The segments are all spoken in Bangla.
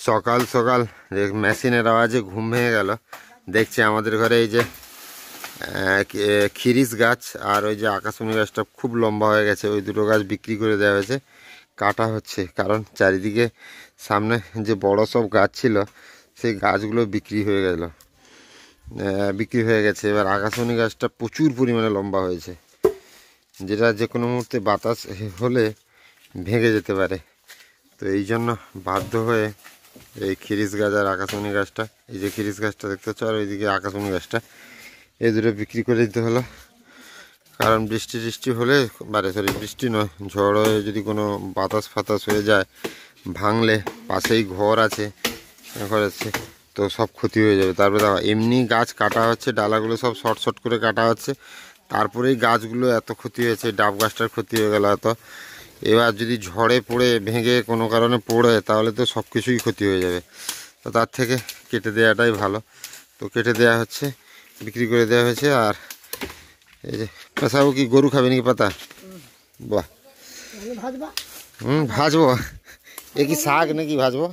সকাল সকাল মেশিনের আওয়াজে ঘুম ভেঙে গেল। দেখছি আমাদের ঘরে এই যে খিরিস গাছ আর ওই যে আকাশমণি গাছটা খুব লম্বা হয়ে গেছে, ওই দুটো গাছ বিক্রি করে দেওয়া হয়েছে, কাটা হচ্ছে। কারণ চারিদিকে সামনে যে বড় সব গাছ ছিল সেই গাছগুলো বিক্রি হয়ে গেছে। এবার আকাশমণি গাছটা প্রচুর পরিমাণে লম্বা হয়েছে, যেটা যে কোনো মুহূর্তে বাতাস হলে ভেঙে যেতে পারে। তো এই জন্য বাধ্য হয়ে এই খিরিস গাছ আর আকাশমণি গাছটা, এই যে খিরিস গাছটা দেখতে পাচ্ছ আর ওইদিকে আকাশমণি গাছটা, এই দুটো বিক্রি করে দিতে হলো। কারণ বৃষ্টি হলে বৃষ্টি নয়, ঝড় হয়ে যদি কোনো বাতাস ফাতাস হয়ে যায়, ভাঙলে পাশেই ঘর আছে তো সব ক্ষতি হয়ে যাবে। তারপরে দেখো এমনি গাছ কাটা হচ্ছে, ডালাগুলো সব শর্ট করে কাটা হচ্ছে, তারপরেই গাছগুলো এত ক্ষতি হয়েছে। ডাব গাছটার ক্ষতি হয়ে গেল এত। এবার যদি ঝড়ে পড়ে ভেঙে কোনো কারণে পড়ে তাহলে তো সব কিছুই ক্ষতি হয়ে যাবে। তো তার থেকে কেটে দেওয়াটাই ভালো। তো কেটে দেওয়া হচ্ছে, বিক্রি করে দেওয়া হয়েছে। আর এই যে পেশাবো কি গরু খাবে নাকি পাতা? বাহ, ভাজবো। এ কি শাক নাকি ভাজবো?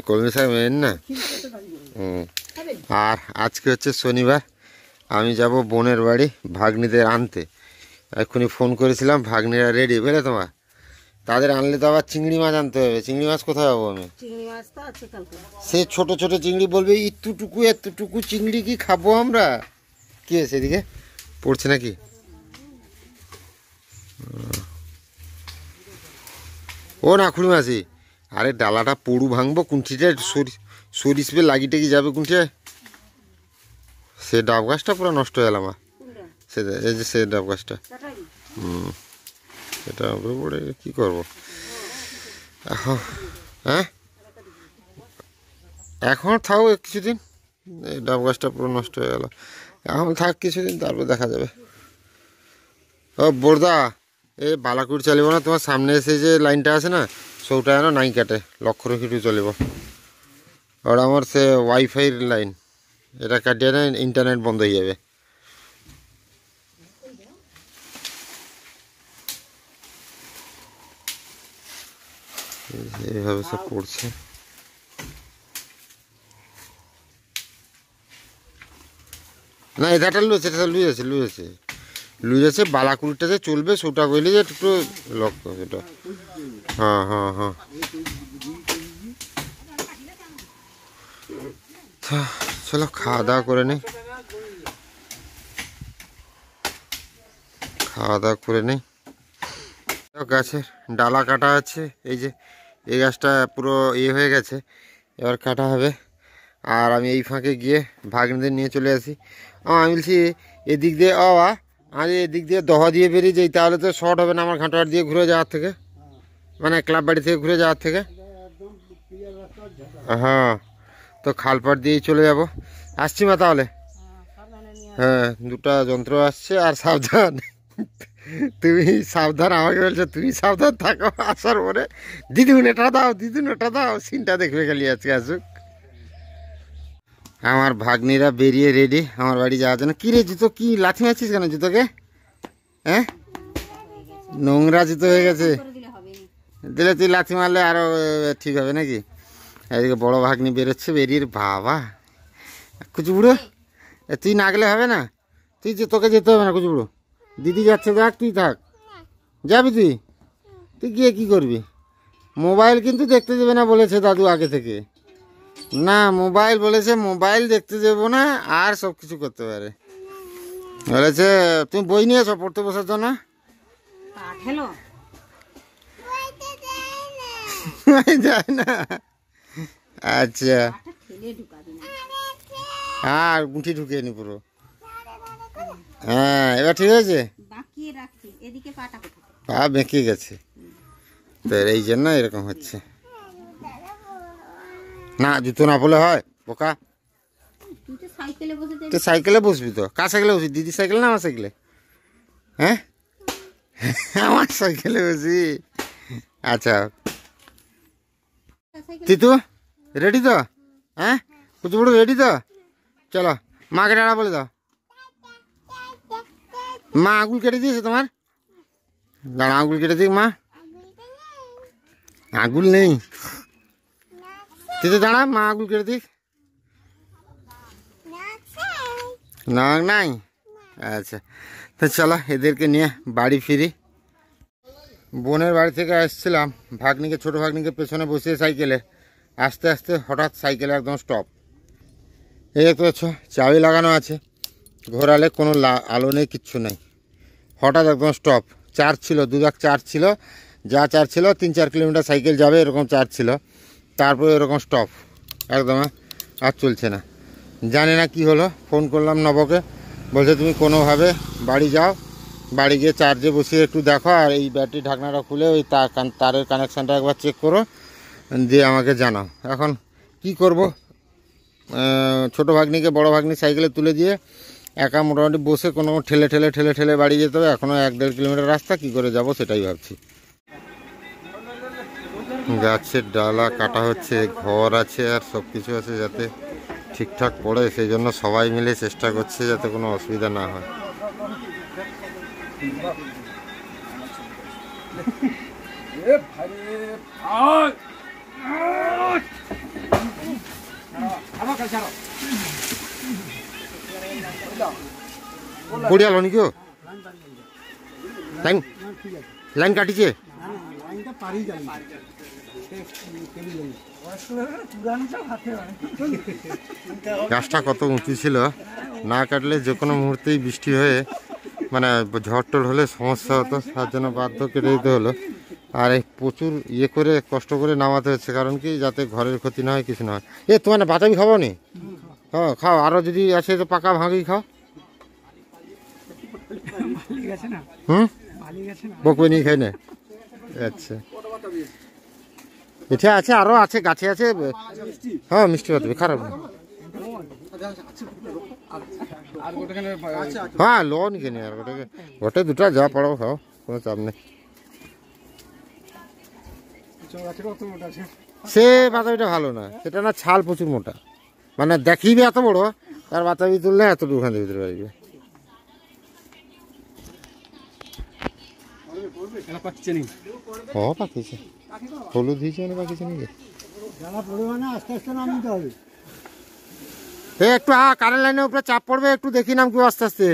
কলমি শাক মেন না। আর আজকে হচ্ছে শনিবার, আমি যাব বোনের বাড়ি ভাগ্নিদের আনতে। এক্ষুনি ফোন করেছিলাম, ভাগ্নিরা রেডি বুঝলে তোমার। তাদের আনলে তো আবার চিংড়ি মাছ আনতে হবে। চিংড়ি মাছ কোথায় পাবো আমি? সে ছোট ছোট চিংড়ি বলবে এতটুকু চিংড়ি কি খাবো আমরা? কি আছে এদিকে পড়ছে নাকি? ও না খুঁড়ি মাছি, আরে ডালাটা পড়ু ভাঙবো, কুঞ্চিটা সরিষ পে লাগি টেকি যাবে কুঞ্চে। সে ডাব গাছটা পুরো নষ্ট হয়ে গেল আমার। এই যে সে ডাব গাছটা, সেটা পড়ে কী করবো এখন? হ্যাঁ, এখন থাকো কিছুদিন। এই ডাব গাছটা পুরো নষ্ট হয়ে গেল, এখন থাক কিছুদিন, তারপর দেখা যাবে। ও বোরদা, এই বালাকুড়ি চলিব না, তোমার সামনে এসে যে লাইনটা আছে না, সৌটা যেন নাই কাটে, লক্ষ্য রেখে চলিব। আর আমার সে ওয়াইফাইয়ের লাইন, এটা কাটিয়ে না ইন্টারনেট বন্ধ হয়ে যাবে। এইভাবে সব পড়ছে। না এটাটা লুজ আছে বালাকুড়িটা যে চলবে সেটা কইলে যে একটু লক্ষ্য সেটা। হ্যাঁ চলো খাওয়া দাওয়া করে নেই, গাছের ডালা কাটা আছে, এই যে এই গাছটা পুরো ইয়ে হয়ে গেছে, এবার কাটা হবে। আর আমি এই ফাঁকে গিয়ে ভাগ্নিদের নিয়ে চলে আসি। আমি বলছি এদিক দিয়ে আমি এদিক দিয়ে দহা দিয়ে বেরিয়ে যাই, তাহলে তো শর্ট হবে না আমার ঘাটাঘাট দিয়ে ঘুরে যাওয়ার থেকে, মানে ক্লাব বাড়ি থেকে ঘুরে যাওয়ার থেকে। হ্যাঁ, তো খালপাট দিয়েই চলে যাব। আসছি মা তাহলে। হ্যাঁ, দুটা যন্ত্র আসছে, আর সাবধান। তুমি সাবধান, আমাকে বলছো তুমি সাবধান থাকো। আসার পরে দিদিমুন এটা দাও সিনটা দেখবে খালি আজকে আসুক। আমার ভাগ্নিরা বেরিয়ে রেডি আমার বাড়ি যাওয়ার জন্য। কী রে জুতো কি লাথি মারছিস কেন জুতোকে? হ্যাঁ, নোংরা জুতো হয়ে গেছে, দিলে তুই লাথি মারলে আরও ঠিক হবে নাকি? এদিকে বড় ভাগ্নি বেরোচ্ছে, বেরিয়ে বাবা কুচুবুড়ো, তুই না গেলে হবে না, তোকে যেতে হবে না কুচুবুড়ো, দিদি যাচ্ছে, দেখ তুই থাক। যাবি তুই গিয়ে কি করবি? মোবাইল কিন্তু দেখতে দেবে না বলেছে দাদু আগে থেকে। না মোবাইল বলেছে, মোবাইল দেখতে দেবো না, আর সব কিছু করতে পারে বলেছে। তুমি বই নিয়ে এসো পড়তে বসার জন্য। যায় না, আচ্ছা আর গুঁঠি ঢুকিয়ে নি পুরো। হ্যাঁ এবার ঠিক আছে, পা বেঁকে গেছে, তো এই জন্য এরকম হচ্ছে। না জুতো না বলে হয় বোকা, তো সাইকেলে বসবি তো। কার সাইকেলে বসবি? দিদির সাইকেলে না আমার সাইকেলে? হ্যাঁ, আমার সাইকেলে বসবি। আচ্ছা তিতু রেডি তো? হ্যাঁ কুচুবুড়ো রেডি তো? চলো মাকে টাটা বলে দাও। মা আঙুল কেটে দিয়েছে তোমার? দাঁড়া আঙুল কেটে দিই। মা আঙুল নেই, তুই তো দাঁড়া, মা আগুল কেটে দিক। না নাই, আচ্ছা তো চলো এদেরকে নিয়ে বাড়ি ফিরি। বোনের বাড়ি থেকে আসছিলাম, ভাগ্নিকে, ছোটো ভাগ্নিকে পেছনে বসিয়ে সাইকেলে, আস্তে আস্তে হঠাৎ সাইকেলে একদম স্টপ। এই দেখতে পাচ্ছ চাবি লাগানো আছে, ঘোরালে কোনো আলো নেই, কিচ্ছু নেই, হঠাৎ একদম স্টপ। চার্জ ছিল, 2 লাখ চার্জ ছিল, যা চার্জ ছিল 3-4 কিলোমিটার সাইকেল যাবে এরকম চার্জ ছিল, তারপরে এরকম স্টপ একদম, আর চলছে না। জানি না কি হলো। ফোন করলাম নবকে, বলছে তুমি কোনোভাবে বাড়ি যাও, বাড়ি গিয়ে চার্জে বসিয়ে একটু দেখো, আর এই ব্যাটারি ঢাকনাটা খুলে ওই তারের কানেকশানটা একবার চেক করো, দিয়ে আমাকে জানাও। এখন কি করব, ছোটো ভাগ্নিকে বড় ভাগ্নি সাইকেলে তুলে দিয়ে একা মোটামুটি বসে কোনো ঠেলে ঠেলে ঠেলে ঠেলে বাড়ি যেতে হবে। এখনও 1-1.5 কিলোমিটার রাস্তা, কি করে যাব সেটাই ভাবছি। গাছের ডালা কাটা হচ্ছে, ঘর আছে আর সব কিছু আছে যাতে ঠিকঠাক পড়ে, সেই জন্য সবাই মিলে চেষ্টা করছে যাতে কোনো অসুবিধা না হয়। পড়িয়া নি কেউ লাইন লাইন কাটিছে, গাছটা কত উঁচু ছিল, না কাটলে যে কোনো মুহূর্তেই বৃষ্টি হয়ে মানে ঝড় টড় হলে সমস্যা হতো, তার জন্য বাধ্য কেটে দিতে হলো। আর এই প্রচুর ইয়ে করে কষ্ট করে নামাতে হচ্ছে, কারণ কি যাতে ঘরের ক্ষতি না হয়, কিছু না হয়। তোমার না বাতাবি খাবো নি? হ্যাঁ খাও, আরও যদি আছে তো পাকা ভাঙি খাও। বকুই নিয়ে খাই না, আচ্ছা এটা আছে, আরও আছে, গাছে আছে। হ্যাঁ মিষ্টি বাতাবি, খারাপ না। হ্যাঁ লো নি কেন, আর গোটে দুটা যা পড়ো খাও, কোনো চাপ নেই। সে বাতাবিটা ভালো না, সেটা না ছাল প্রচুর মোটা, মানে দেখিবে এত বড়, তার বাতাবি তুললে এতটুকু খান ভিতরে পারবে। পাকিছে হলুদ দিয়েছে মানে পাকিছে নাকি, একটু কারেন্ট লাইনের উপরে চাপ পড়বে, একটু দেখি নাম কেউ আস্তে আস্তে।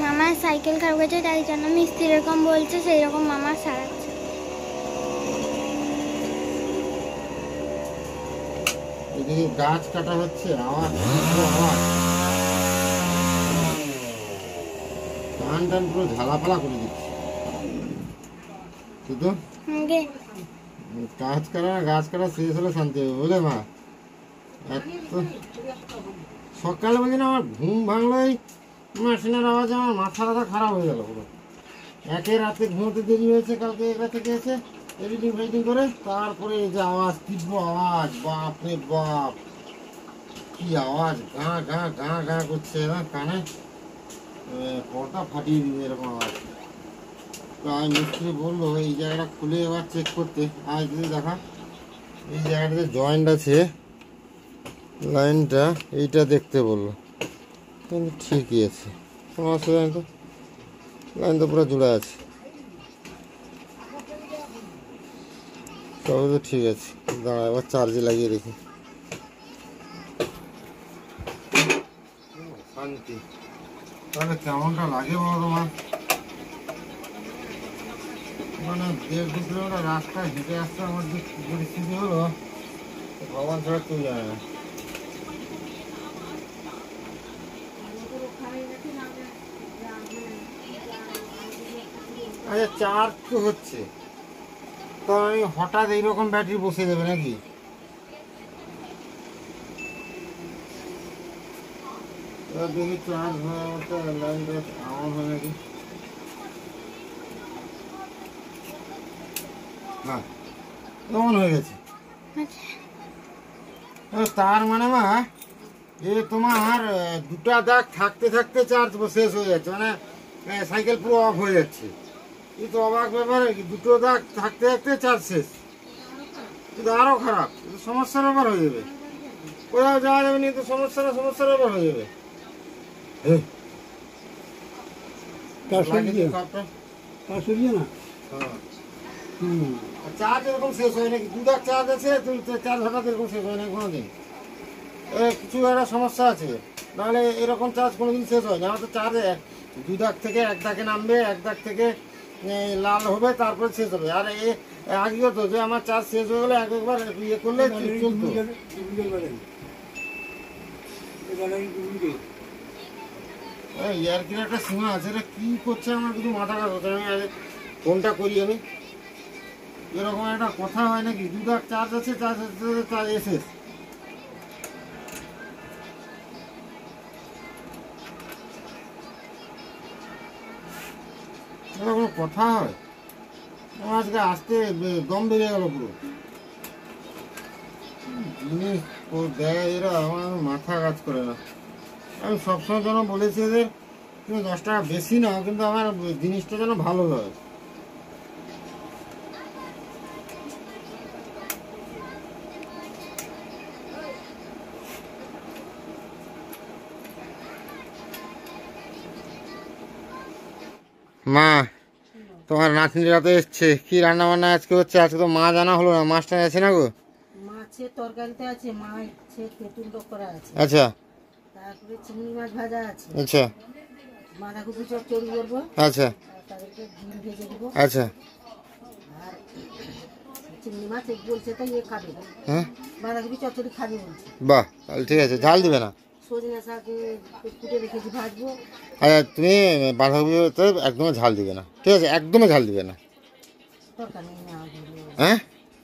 মামার সাইকেল খারাপ হয়েছে, তাই জন্য মিস্ত্রি এরকম বলছে, সেই রকম মামা সারাচ্ছে। এদিকে গাছ কাটা হচ্ছে, আওয়াজ টান টান পুরো ঝালাপালা করে দিচ্ছে শুধু। গাছ কাটা শেষ হলে শান্তি হবে, বুঝলে মা। এত সকালে বলছি না, আমার ঘুম ভাঙলো এই মেশিনের আওয়াজে, আমার মাথা খারাপ হয়ে গেল পুরো। একে রাতে ঘুমোতে দেরি হয়েছে, কালকে রাতে গিয়েছে এডিটিং ফেডিটিং করে, তারপরে এই যে আওয়াজ, তীব্র আওয়াজ, বাপ রে বাপ কি আওয়াজ, গাঁ গাঁ গাঁ গাঁ করছে না, কানে পর্দা ফাটিয়ে দিবে এরকম আওয়াজ। তো আমি মিস্ত্রি বললো এই জায়গাটা খুলে এবার চেক করতে। আজ যদি দেখা এই জায়গাটাতে জয়েন্ট আছে, লাইনটা এইটা দেখতে বললো, কিন্তু ঠিকই আছে, কোনো অসুবিধা নেই তো, লাইন তো পুরো জুড়ে আছে, সব তো ঠিক আছে। দাঁড়া এবার চার্জে লাগিয়ে দেখি। শান্তি, তাহলে কেমনটা লাগে বলো তোমার? মানে 1.5-2 কিলোমিটার রাস্তায় হেঁটে আসতে আমার যে পরিস্থিতি হলো, ভগবান ছাড়া কেউ জানে না। আচ্ছা চার্জ তো হচ্ছে, তো আমি হঠাৎ এইরকম ব্যাটারি বসে দেবে নাকি? দেখি চার্জ হয় লাইনটা অন হয় নাকি। হ্যাঁ অন হয়ে গেছে। তার মানে মা যে তোমার 2টা দাগ থাকতে থাকতে চার্জ শেষ হয়ে যাচ্ছে, মানে সাইকেল পুরো অফ হয়ে যাচ্ছে। এই তো অবাক ব্যাপার, 2টো দাগ থাকতে থাকতে চার্জ শেষ, কিন্তু আরও খারাপ, কিন্তু সমস্যার ব্যাপার হয়ে যাবে, কোথাও যাওয়া যাবে না, তো সমস্যার ব্যাপার হয়ে যাবে। চার্জ এরকম শেষ হয় নাকি? 2 দাগ চার্জ আছে, চার্জ হঠাৎ এরকম শেষ হয় না কোনোদিন? কিছু একটা সমস্যা আছে, নাহলে এরকম চার্জ কোনোদিন শেষ হয় না। আমার তো চার্জ 2 দাগ থেকে 1 দাগে নামবে, 1 দাগ থেকে লাল হবে, তারপরে শেষ হবে। আর আগেও তো যে আমার চার্জ শেষ হয়ে গেলে একবার ইয়ে করলে চলতো। ইয়ারকির একটা সীমা আছে, এটা কি করছে আমার কিছু মাথা কাজ হচ্ছে। আমি আগে ফোনটা করি, আমি এরকম একটা কথা হয় নাকি? 2 দাগ চার্জ আছে, চার্জ এসে কোনো কথা হয়? আমার আজকে আসতে দম বেরিয়ে গেল পুরো। জিনিস ও দেয় এরা, আমার মাথা কাজ করে না। আমি সবসময় যেন বলেছি এদের, তুমি 10 টাকা বেশি নাও, কিন্তু আমার জিনিসটা যেন ভালো হয়। মা, তোমার নাতনিরা তো এসছে, কি রান্না বান্না আজকে হচ্ছে? আজকে তো মা জানা হলো না, মাছটা আছে না গো? মাছের তরকারিতে আছে, মাছের তেঁতুল টক করা আছে, আচ্ছা তারপরে চিংড়ি মাছ ভাজা আছে, আচ্ছা বাঁধাকপি চচ্চড়ি করবো, আচ্ছা আর তাদেরকে ডিম ভেজে দিব। আচ্ছা। আর চিংড়ি মাছ বলছে তাই এ খাবে, হ্যাঁ, বাঁধাকপি চচ্চড়ি খাবে বলছে। বাহ, তাহলে ঠিক আছে। ঝাল দিবে না? সজনে শাক কুটে রেখেছি, ভাজবো। আচ্ছা, তুমি বাঁধাকপিতে একদমই ঝাল দিবে না, ঠিক আছে? একদমই ঝাল দিবে না। তরকারি না দিলে, হ্যাঁ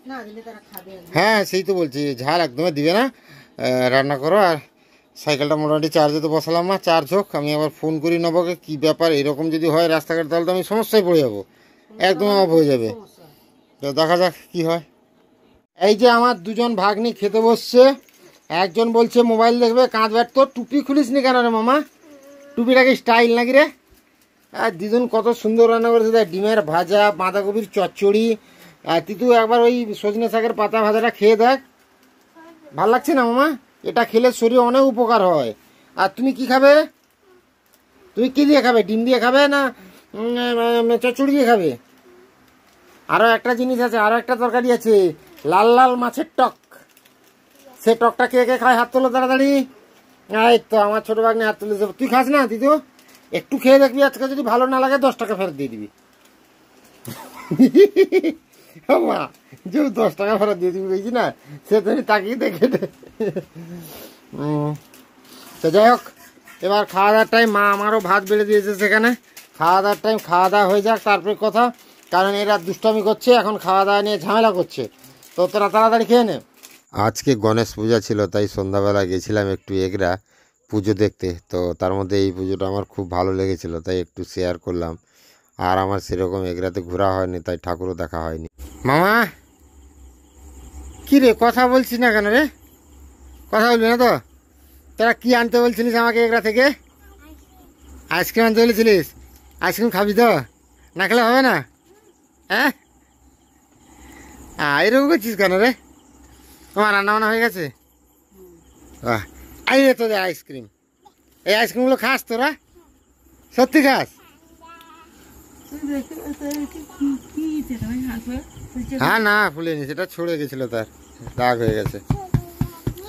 না দিলে তারা খাবে একদম। হ্যাঁ, সেই তো বলছি, ঝাল একদমই দিবে না। রান্না করো। আর সাইকেলটা মোটামুটি চার্জে তো বসালাম, মা চার্জ হোক, আমি আবার ফোন করি নবকে। কী ব্যাপার, এরকম যদি হয় রাস্তাঘাট, তাহলে তো আমি সমস্যায় পড়ে যাবো, একদম অফ হয়ে যাবে। সমস্যা। তো দেখা যাক কি হয়। এই যে আমার দুজন ভাগ্নি খেতে বসছে, একজন বলছে মোবাইল দেখবে, কাঁচ ব্যাট। তো টুপি খুলিস নি কেন রে মামা? টুপিটাকে স্টাইল নাকি রে? আর দিদুন কত সুন্দর রান্না করেছে, দেখ, ডিমের ভাজা, বাঁধাকপির চচ্চড়ি। আর তুই একবার ওই সজনে শাকের পাতা ভাজাটা খেয়ে দেখ, ভাল লাগছে না মামা? এটা খেলে শরীরে অনেক উপকার হয়। আর তুমি কি খাবে? তুমি কি দিয়ে খাবে? ডিম দিয়ে খাবে না চচ্চড়ি দিয়ে খাবে? আরও একটা জিনিস আছে, আরও একটা তরকারি আছে, লাল লাল মাছের টক। সে টকটা কে কে খায়? হাত তোলো তাড়াতাড়ি। এই তো আমার ছোট ভাগ্নে হাত তুলে দেবো। তুই খাস না দিদু? একটু খেয়ে দেখবি, আজকে যদি ভালো না লাগে 10 টাকা ফেরত দিয়ে দিবি। মা, যে 10 টাকা ফেরত দিয়ে দিবি বলছি না, সে তুমি তাকিয়ে দেখে। তো যাই হোক, এবার খাওয়া দাওয়ার টাইম। মা আমারও ভাত বেড়ে দিয়েছে সেখানে। খাওয়া দাওয়ার টাইম, খাওয়া দাওয়া হয়ে যাক তারপরে কথা, কারণ এরা দুষ্টামি করছে এখন, খাওয়া দাওয়া নিয়ে ঝামেলা করছে। তো তোরা তাড়াতাড়ি খেয়ে নে। আজকে গণেশ পূজা ছিল, তাই সন্ধ্যাবেলা গেছিলাম একটু এগরা পুজো দেখতে। তো তার মধ্যে এই পুজোটা আমার খুব ভালো লেগেছিল, তাই একটু শেয়ার করলাম। আর আমার সেরকম এগরাতে ঘোরা হয়নি, তাই ঠাকুরও দেখা হয়নি। মামা, কি রে কথা বলছিস না কেন রে? কথা বলবি না তো? তোরা কি আনতে বলছিলিস আমাকে এগরা থেকে? আইসক্রিম আনতে বলেছিলিস? আইসক্রিম খাবি তো? না খেলে হবে না? হ্যাঁ, এরকম করছিস কেন রে? তোমার রান্না বান্না হয়ে গেছে? বাহ, এই রে তোদের আইসক্রিম। এই আইসক্রিমগুলো খাস তোরা? সত্যি খাস? হ্যাঁ, না ফুলেনি, সেটা ছড়ে গেছিল, তার দাগ হয়ে গেছে।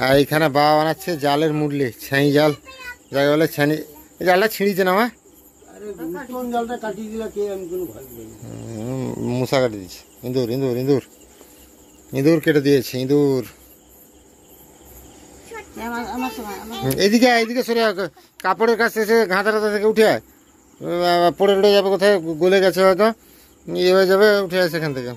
আর এইখানে বাবা বানাচ্ছে জালের মুরলি, ছাই জাল যাকে বলে। ছানি জালটা ছিঁড়িছে না মা? মশা কাটে দিচ্ছে, ইঁদুর ইঁদুর ইঁদুর ইঁদুর কেটে দিয়েছে, ইঁদুর। এদিকে এদিকে সরে কাপড়ের কাছে এসে ঘাঁটাটা থেকে উঠে আয়, পড়ে উঠে যাবে কোথায়, গলে গেছে হয়তো, ইয়ে হয়ে যাবে, উঠে আসে এখান থেকে।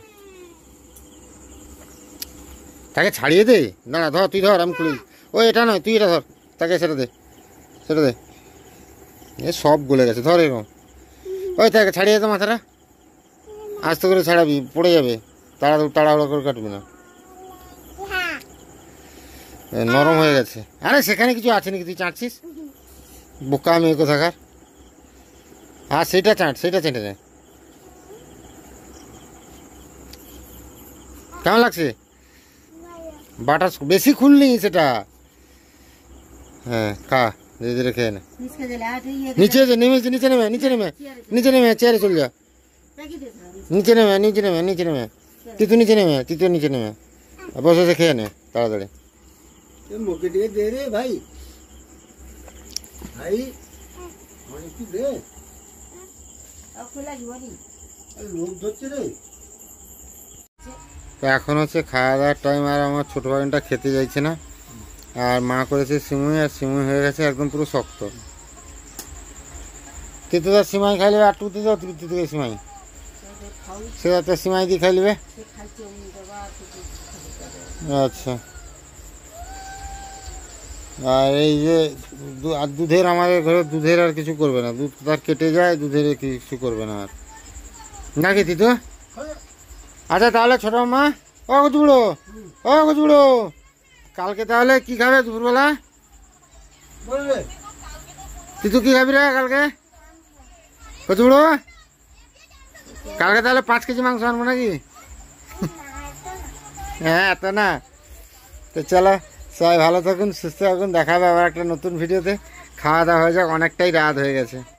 তাকে ছাড়িয়ে দে, দাঁড়া, ধর তুই ধর, আমি খুলি। ও এটা নয়, তুই এটা ধর, তাকে সেটা দে, সেটা দে। এ সব গলে গেছে, ধর এরকম। ওই তাকে ছাড়িয়ে দে মাথাটা, আস্তে করে ছাড়াবি, পড়ে যাবে, তাড়াহুড়ো করে কাটবি না, নরম হয়ে গেছে। আরে সেখানে কিছু আছে নাকি, তুই চাটছিস? বোকা মেয়ে কোথাকার। হ্যাঁ, সেটা চাট, সেটা চেটে নে। কেমন লাগছে? বাটার বেশি খুলনি সেটা। হ্যাঁ, খা, ধীরে ধীরে খেয়ে নে। নিচে নেমে চেয়ারে চলে যা। রেখে দিয়েছে নিচে নেমে নিচে নেমে নিচে নেমে তিতু নিচে নেমে তিতু নিচে নেমে বসে বসে খেয়ে নে তাড়াতাড়ি। মুখে দিয়ে দে রে ভাই, ভাই আমার একটু দে, খোলা জীবনী লোক ধরছে রে। তো এখন হচ্ছে খাওয়া দাওয়ার টাইম, আর আমার ছোটো ভাগিনটা খেতে চাইছে না। আর মা করেছে সিমুই, আর সিমুই হয়ে গেছে একদম পুরো শক্ত। তিতু তো সিমাই খাই নেবে, আটটু দিতে তিতুকে সিমাই, সে তো সিমাই দিয়ে খাই নেবে। সে খাইছে অমনি বাবা আচ্ছা, আর এই যে আর দুধের, আমাদের ঘরে দুধের আর কিছু করবে না, দুধ তার কেটে যায়, দুধের কিছু করবে না আর, নাকি তিতু? আচ্ছা তাহলে ছোট মা, ও গুজুড়ো, ও গুজুড়ো, কালকে তাহলে কি খাবে দুপুরবেলা? বলবে তিতু কি খাবি রে কালকে? গুজুড়ো, কালকে তাহলে 5 কেজি মাংস আনবো নাকি? হ্যাঁ এত না। তো চলো সবাই ভালো থাকুন, সুস্থ থাকুন, দেখা হবে আবার একটা নতুন ভিডিওতে। খাওয়া দাওয়া হয়ে যাক, অনেকটাই রাত হয়ে গেছে।